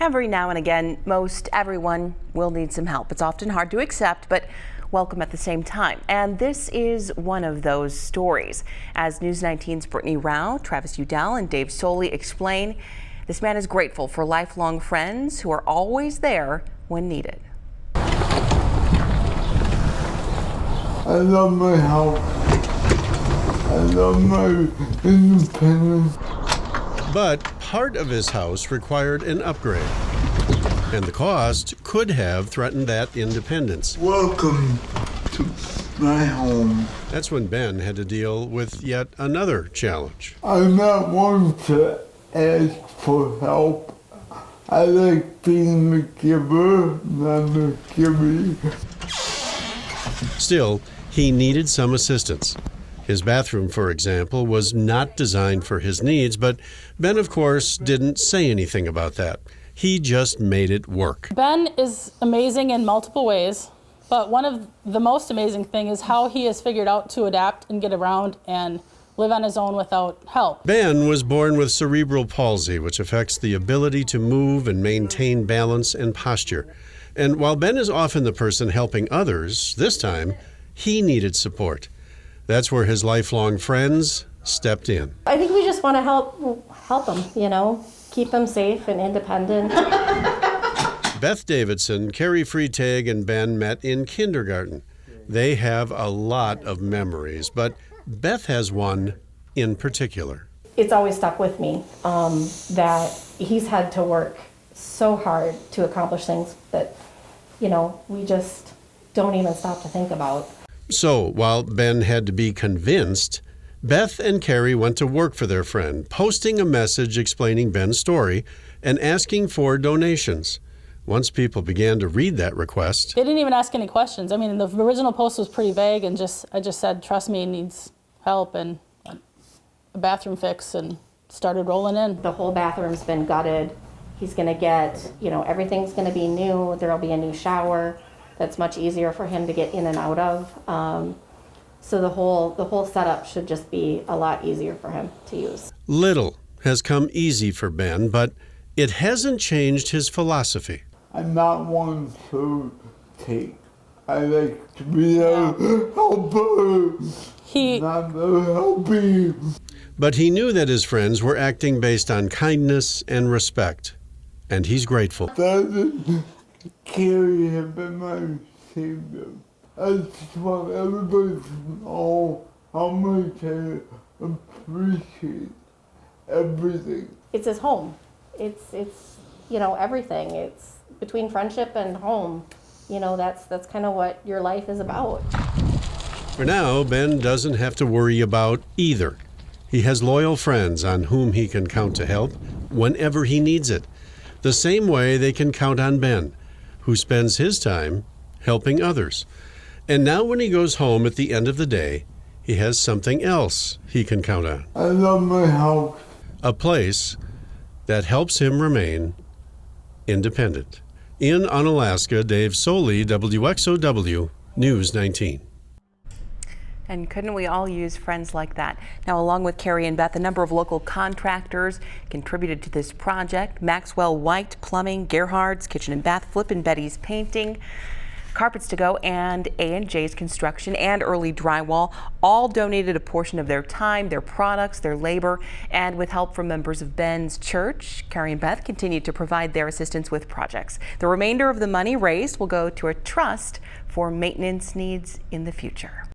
Every now and again, most everyone will need some help. It's often hard to accept, but welcome at the same time. And this is one of those stories. As News 19's Brittany Rao, Travis Udell, and Dave Soley explain, this man is grateful for lifelong friends who are always there when needed. I love my house. I love my independence. But part of his house required an upgrade, and the cost could have threatened that independence. Welcome to my home. That's when Ben had to deal with yet another challenge. I'm not one to ask for help. I like being the giver, not the giving. Still, he needed some assistance. His bathroom, for example, was not designed for his needs, but Ben, of course, didn't say anything about that. He just made it work. Ben is amazing in multiple ways, but one of the most amazing things is how he has figured out to adapt and get around and live on his own without help. Ben was born with cerebral palsy, which affects the ability to move and maintain balance and posture. And while Ben is often the person helping others, this time he needed support. That's where his lifelong friends stepped in. I think we just want to help him, keep him safe and independent. Beth Davidson, Carrie Freitag, and Ben met in kindergarten. They have a lot of memories, but Beth has one in particular. It's always stuck with me that he's had to work so hard to accomplish things that, we just don't even stop to think about. So while Ben had to be convinced, Beth and Carrie went to work for their friend, posting a message explaining Ben's story and asking for donations. Once people began to read that request, They didn't even ask any questions. I mean, the original post was pretty vague and I just said, trust me, he needs help and a bathroom fix, and started rolling in. The whole bathroom's been gutted. He's gonna get, everything's gonna be new. There'll be a new shower that's much easier for him to get in and out of. So the whole setup should just be a lot easier for him to use. little has come easy for Ben, but it hasn't changed his philosophy. I'm not one to take. I like to be a helper, not the helping. But he knew that his friends were acting based on kindness and respect, and he's grateful. Doesn't carry him in my savior. I just want everybody to know how much I appreciate everything. It's his home. It's everything. It's between friendship and home. That's kind of what your life is about. For now, Ben doesn't have to worry about either. He has loyal friends on whom he can count to help whenever he needs it, the same way they can count on Ben, who spends his time helping others. And now when he goes home at the end of the day, he has something else he can count on. I love my house. A place that helps him remain independent. In Unalaska, Dave Soley, WXOW, News 19. And couldn't we all use friends like that? Now, along with Carrie and Beth, a number of local contractors contributed to this project. Maxwell White Plumbing, Gerhard's Kitchen and Bath, Flippin' Betty's Painting, Carpets to Go, and A&J's Construction and Early Drywall all donated a portion of their time, their products, their labor, and with help from members of Ben's church, Carrie and Beth continued to provide their assistance with projects. The remainder of the money raised will go to a trust for maintenance needs in the future.